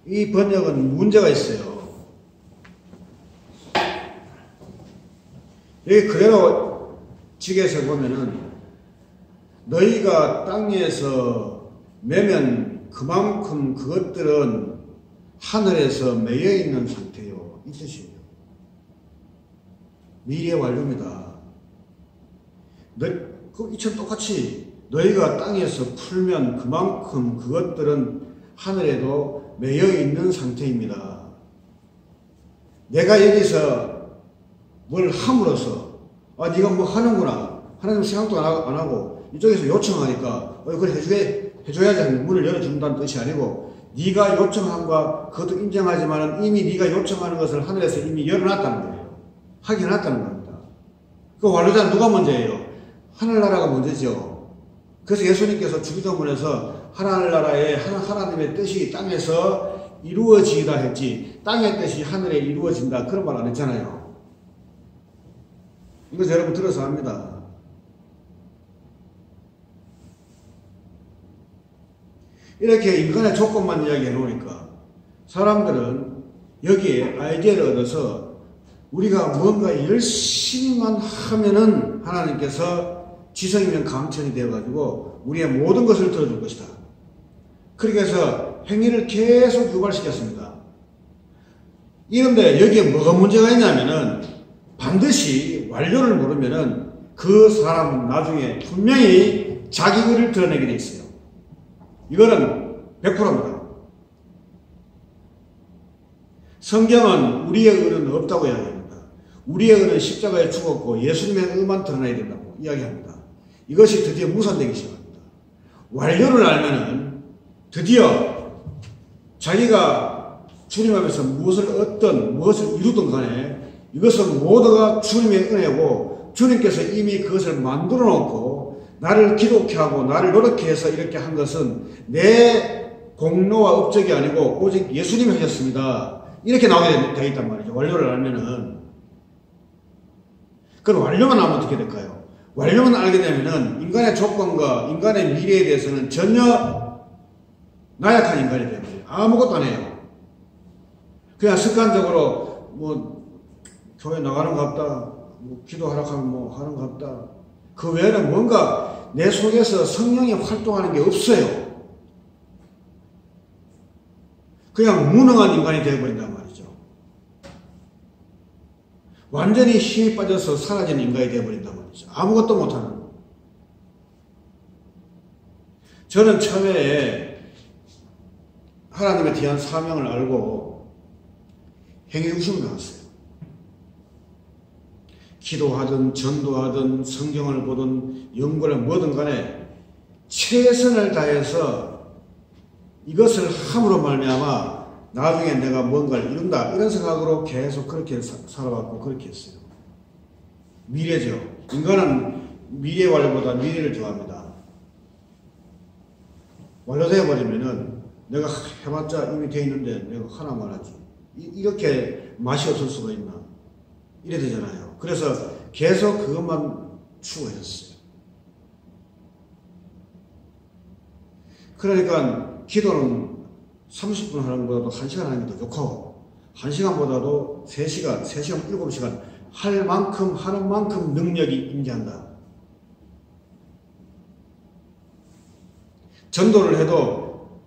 이 번역은 문제가 있어요. 여기 그대로 직에서 보면은 너희가 땅에서 매면 그만큼 그것들은 하늘에서 매여 있는 상태요. 이 뜻이에요. 미래 완료입니다. 이처럼 똑같이 너희가 땅에서 풀면 그만큼 그것들은 하늘에도 매여 있는 상태입니다. 내가 여기서 뭘 함으로써 네가 뭐 하는구나. 하나님 생각도 안 하고 이쪽에서 요청하니까 그걸 해줘야지 하는 문을 열어준다는 뜻이 아니고 네가 요청한 그것도 인정하지만 이미 네가 요청하는 것을 하늘에서 이미 열어놨다는 거예요. 확인해놨다는 겁니다. 그 완료자는 누가 먼저예요? 하늘나라가 먼저죠. 그래서 예수님께서 주기도문에서 하늘나라의 하나님의 뜻이 땅에서 이루어지다 했지 땅의 뜻이 하늘에 이루어진다 그런 말 안 했잖아요. 이거 여러분 들어서 합니다. 이렇게 인간의 조건만 이야기해 놓으니까 사람들은 여기에 아이디어를 얻어서 우리가 뭔가 열심히만 하면은 하나님께서 지성이면 감천이 되어가지고 우리의 모든 것을 들어줄 것이다. 그렇게 해서 행위를 계속 유발시켰습니다. 그런데 여기에 뭐가 문제가 있냐면은 반드시 완료를 모르면은 그 사람은 나중에 분명히 자기 글을 드러내게 돼 있어요. 이거는 100%입니다. 성경은 우리의 의는 없다고 이야기합니다. 우리의 의는 십자가에 죽었고 예수님의 의만 드러나야 된다고 이야기합니다. 이것이 드디어 무산되기 시작합니다. 완료를 알면은 드디어 자기가 주님 앞에서 무엇을 이루든 간에 이것은 모두가 주님의 은혜고 주님께서 이미 그것을 만들어 놓고 나를 기독케 하고 나를 노력해 해서 이렇게 한 것은 내 공로와 업적이 아니고 오직 예수님이 하셨습니다. 이렇게 나오게 되어 있단 말이죠. 완료를 알면은. 그럼 완료만 알면 어떻게 될까요? 완료만 알게 되면은 인간의 조건과 인간의 미래에 대해서는 전혀 나약한 인간이 되어버려요. 아무것도 안 해요. 그냥 습관적으로 교회 나가는 것 같다. 기도하라고 하면 하는 것 같다. 그 외에는 뭔가 내 속에서 성령이 활동하는 게 없어요. 그냥 무능한 인간이 되어버린단 말이죠. 완전히 힘이 빠져서 사라진 인간이 되어버린단 말이죠. 아무것도 못하는. 저는 처음에 하나님에 대한 사명을 알고 행위의식을 나왔어요. 기도하든 전도하든 성경을 보든 연구를 뭐든 간에 최선을 다해서 이것을 함으로 말미암아 나중에 내가 뭔가를 이룬다 이런 생각으로 계속 그렇게 살아왔고 그렇게 했어요. 미래죠. 인간은 미래 완료보다 미래를 좋아합니다. 완료되어 버리면은 내가 해봤자 이미 돼 있는데 내가 하나만 하지 이렇게 맛이 없을 수가 있나 이래 되잖아요. 그래서 계속 그것만 추구했어요. 그러니까 기도는 30분 하는 것보다도 1시간 하는 게 더 좋고 1시간보다도 3시간, 3시간, 7시간 할 만큼 하는 만큼 능력이 임재한다. 전도를 해도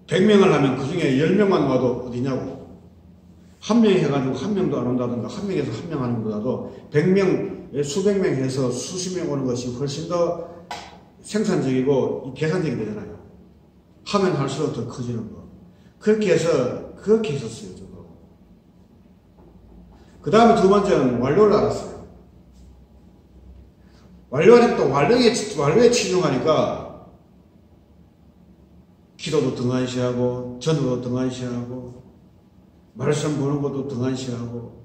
100명을 하면 그 중에 10명만 와도 어디냐고. 한 명 해가지고 한 명도 안 온다든가 한 명에서 한 명 하는 것보다도 100명, 수백 명 해서 수십 명 오는 것이 훨씬 더 생산적이고 계산적이 되잖아요. 하면 할수록 더 커지는 거. 그렇게 해서 그렇게 했었어요. 저도. 그 다음에 두 번째는 완료를 알았어요. 완료하니까 또 완료에 치중하니까 기도도 등한시하고 전도도 등한시하고 말씀 보는 것도 등한시하고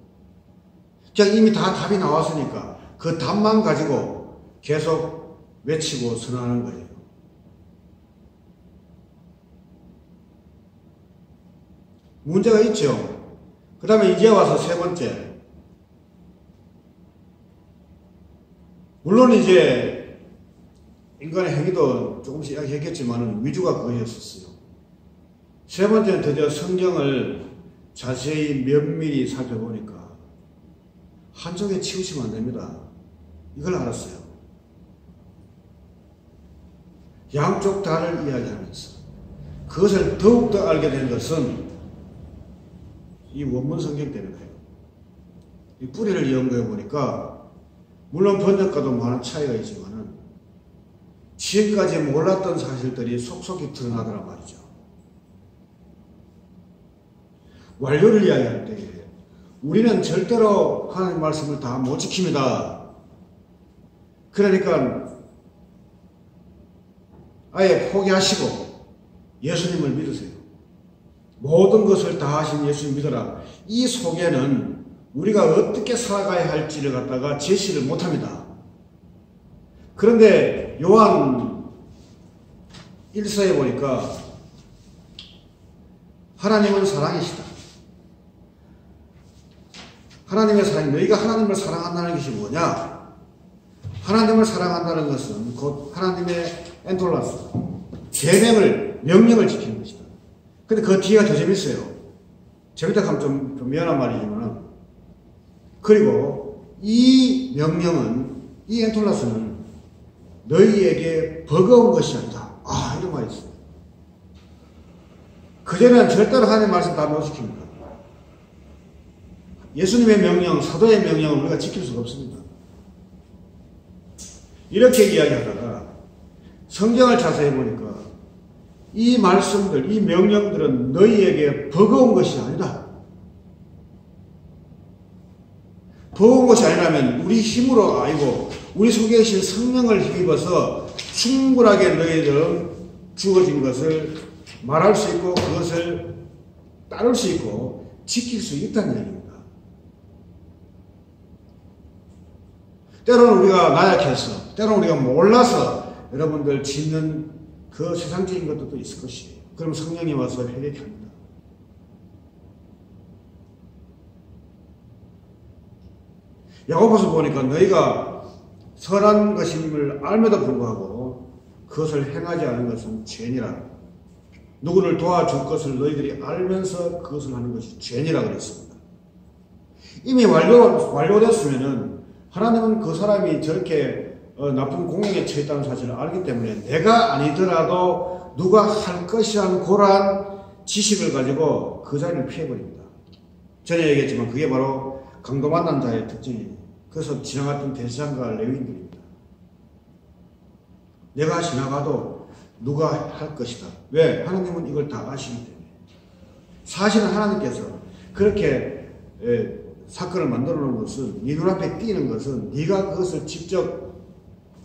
그냥 이미 다 답이 나왔으니까 그 답만 가지고 계속 외치고 선언하는 거예요. 문제가 있죠. 그 다음에 이제 와서 세 번째. 물론 이제 인간의 행위도 조금씩 이야기했겠지만 위주가 그거였었어요. 세 번째는 드디어 성경을 자세히 면밀히 살펴보니까 한쪽에 치우치면 안 됩니다. 이걸 알았어요. 양쪽 다를 이야기하면서 그것을 더욱더 알게 된 것은 이 원문 성경 때문에요. 이 뿌리를 연구해 보니까 물론 번역과도 많은 차이가 있지만은 지금까지 몰랐던 사실들이 속속히 드러나더란 말이죠. 완료를 이야기할 때 우리는 절대로 하나님 말씀을 다 못 지킵니다. 그러니까 아예 포기하시고 예수님을 믿으세요. 모든 것을 다 하신 예수님 믿어라. 이 속에는 우리가 어떻게 살아가야 할지를 갖다가 제시를 못합니다. 그런데 요한 1서에 보니까 하나님은 사랑이시다. 하나님의 사랑, 너희가 하나님을 사랑한다는 것이 뭐냐? 하나님을 사랑한다는 것은 곧 하나님의 엔톨라스, 계명을, 명령을 지키는 것이다. 근데 그 뒤가 더 재밌어요. 재밌다 하면 좀 미안한 말이지만, 그리고 이 명령은, 이 엔톨라스는 너희에게 버거운 것이 아니다. 아, 이런 말이 있어요. 그전에는 절대로 하나님의 말씀 다 못 지킵니다. 예수님의 명령, 사도의 명령을 우리가 지킬 수가 없습니다. 이렇게 이야기하다가 성경을 자세히 보니까 이 말씀들, 이 명령들은 너희에게 버거운 것이 아니다. 버거운 것이 아니라면 우리 힘으로 아니고 우리 속에 계신 성령을 힘입어서 충분하게 너희들은 주어진 것을 말할 수 있고 그것을 따를 수 있고 지킬 수 있다는 얘기입니다. 때로는 우리가 나약해서, 때로는 우리가 몰라서 여러분들 짓는 그 세상적인 것들도 있을 것이에요. 그럼 성령이 와서 회개케 합니다. 야고보서 보니까 너희가 선한 것임을 알면도 불구하고 그것을 행하지 않은 것은 죄니라. 누구를 도와줄 것을 너희들이 알면서 그것을 하는 것이 죄니라 그랬습니다. 이미 완료됐으면은 하나님은 그 사람이 저렇게 나쁜 공경에 처했다는 사실을 알기 때문에 내가 아니더라도 누가 할 것이라는 그러한 지식을 가지고 그 자리를 피해버립니다. 전에 얘기했지만 그게 바로 강도 만난 자의 특징이에요. 그래서 지나갔던 대제사장과 레위인들입니다. 내가 지나가도 누가 할 것이다. 왜? 하나님은 이걸 다 아시기 때문에. 사실은 하나님께서 그렇게 사건을 만들어 놓은 것은, 네 눈앞에 띄는 것은 네가 그것을 직접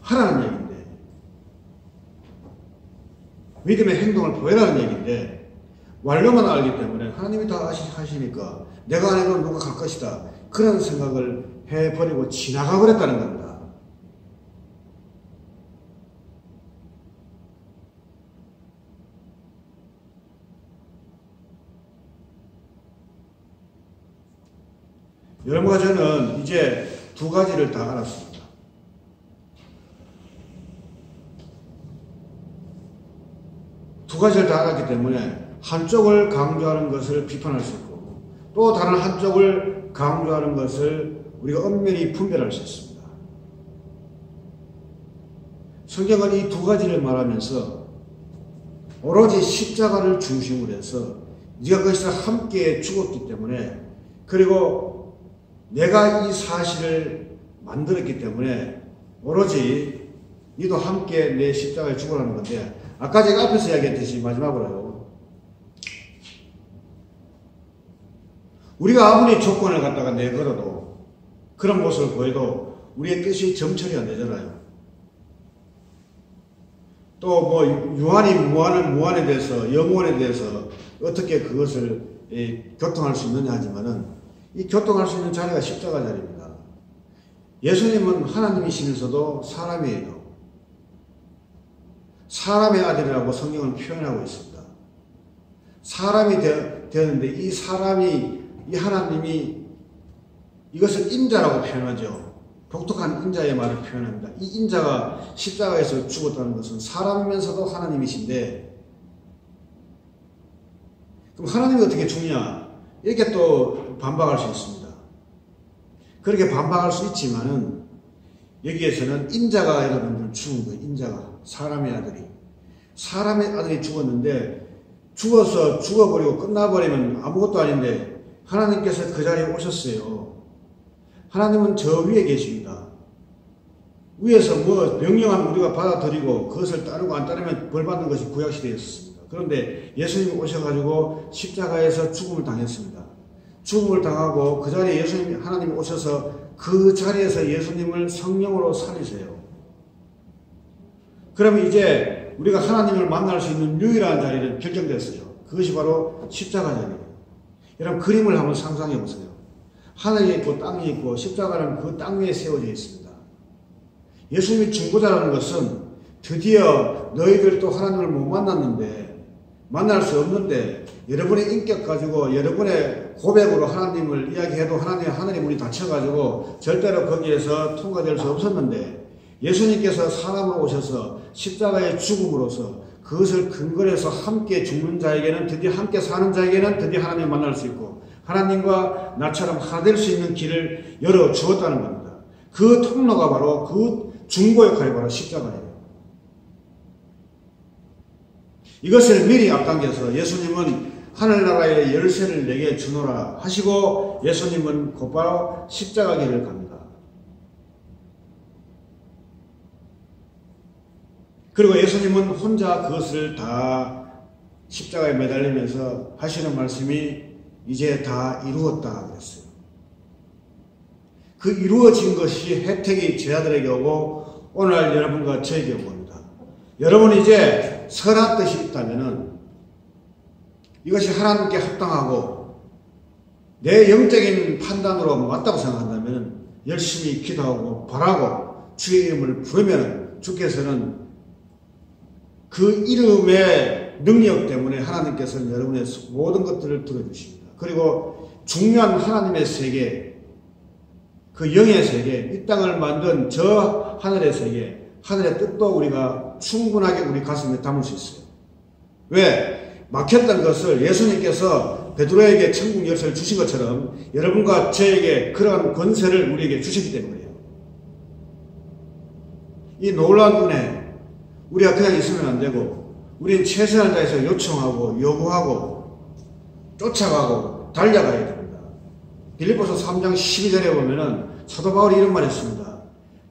하라는 얘기인데, 믿음의 행동을 보여라는 얘기인데, 완료만 알기 때문에 하나님이 다 하시니까 내가 안 해도 누가 갈 것이다. 그런 생각을 해버리고 지나가 버렸다는 겁니다. 여러분과 저는 이제 두 가지를 다 알았습니다. 두 가지를 다 알았기 때문에 한쪽을 강조하는 것을 비판할 수 있고 또 다른 한쪽을 강조하는 것을 우리가 엄연히 분별할 수 있습니다. 성경은 이 두 가지를 말하면서 오로지 십자가를 중심으로 해서 네가 거기서 함께 죽었기 때문에, 그리고 내가 이 사실을 만들었기 때문에 오로지 너도 함께 내 십자가에 죽으라는 건데, 아까 제가 앞에서 이야기했듯이 마지막으로요, 우리가 아무리 조건을 갖다가 내걸어도 그런 모습을 보여도 우리의 뜻이 정철이 안 되잖아요. 또 뭐 유한이 무한에 대해서, 영원에 대해서 어떻게 그것을 교통할 수 있느냐 하지만은 이 교통할 수 있는 자리가 십자가 자리입니다. 예수님은 하나님이시면서도 사람이에요. 사람의 아들이라고 성경은 표현하고 있습니다. 사람이 되었는데 이 사람이, 이 하나님이 이것을 인자라고 표현하죠. 독특한 인자의 말을 표현합니다. 이 인자가 십자가에서 죽었다는 것은 사람이면서도 하나님이신데, 그럼 하나님이 어떻게 죽냐? 이렇게 또 반박할 수 있습니다. 그렇게 반박할 수 있지만은 여기에서는 인자가 여러분들 죽은 거예요. 인자가. 사람의 아들이 죽었는데 죽어서 죽어버리고 끝나버리면 아무것도 아닌데 하나님께서 그 자리에 오셨어요. 하나님은 저 위에 계십니다. 위에서 뭐 명령하면 우리가 받아들이고 그것을 따르고 안 따르면 벌받는 것이 구약시대였습니다. 그런데 예수님이 오셔가지고 십자가에서 죽음을 당했습니다. 죽음을 당하고 그 자리에 하나님이 오셔서 그 자리에서 예수님을 성령으로 살리세요. 그러면 이제 우리가 하나님을 만날 수 있는 유일한 자리는 결정됐어요. 그것이 바로 십자가 자리예요. 여러분 그림을 한번 상상해 보세요. 하늘이 있고 땅이 있고 십자가는 그 땅 위에 세워져 있습니다. 예수님이 중보자라는 것은 드디어 너희들도 하나님을 못 만났는데 만날 수 없는데 여러분의 인격 가지고 여러분의 고백으로 하나님을 이야기해도 하늘의 문이 닫혀가지고 절대로 거기에서 통과될 수 없었는데 예수님께서 사람으로 오셔서 십자가의 죽음으로서 그것을 근거로 해서 함께 죽는 자에게는 드디어 함께 사는 자에게는 드디어 하나님을 만날 수 있고 하나님과 나처럼 하나 될 수 있는 길을 열어 주었다는 겁니다. 그 통로가 바로 그 중보 역할이 바로 십자가예요. 이것을 미리 앞당겨서 예수님은 하늘나라의 열쇠를 내게 주노라 하시고 예수님은 곧바로 십자가 길을 갑니다. 그리고 예수님은 혼자 그것을 다 십자가에 매달리면서 하시는 말씀이 이제 다 이루었다 그랬어요. 그 이루어진 것이 혜택이 제자들에게 오고 오늘날 여러분과 저에게 옵니다. 여러분이 이제 선한 뜻이 있다면은 이것이 하나님께 합당하고 내 영적인 판단으로 맞다고 생각한다면 열심히 기도하고 바라고 주의 이름을 부르면 주께서는 그 이름의 능력 때문에 하나님께서는 여러분의 모든 것들을 들어주십니다. 그리고 중요한 하나님의 세계, 그 영의 세계, 이 땅을 만든 저 하늘의 세계, 하늘의 뜻도 우리가 충분하게 우리 가슴에 담을 수 있어요. 왜? 막혔던 것을 예수님께서 베드로에게 천국 열쇠를 주신 것처럼 여러분과 저에게 그러한 권세를 우리에게 주셨기 때문이에요. 이 놀라운 은혜, 우리가 그냥 있으면 안 되고 우리는 최선을 다해서 요청하고 요구하고 쫓아가고 달려가야 됩니다. 빌립보서 3장 12절에 보면은 사도 바울이 이런 말 했습니다.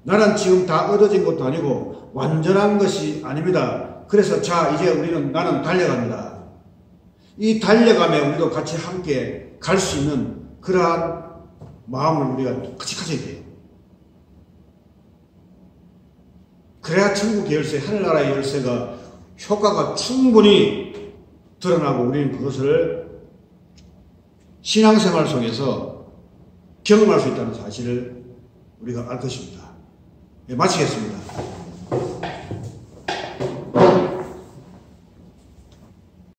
나는 지금 다 얻어진 것도 아니고 완전한 것이 아닙니다. 그래서 자 이제 나는 달려갑니다. 이 달려감에 우리도 같이 함께 갈 수 있는 그러한 마음을 우리가 같이 가져야 돼요. 그래야 천국 열쇠, 하늘나라의 열쇠가 효과가 충분히 드러나고 우리는 그것을 신앙생활 속에서 경험할 수 있다는 사실을 우리가 알 것입니다. 네, 마치겠습니다.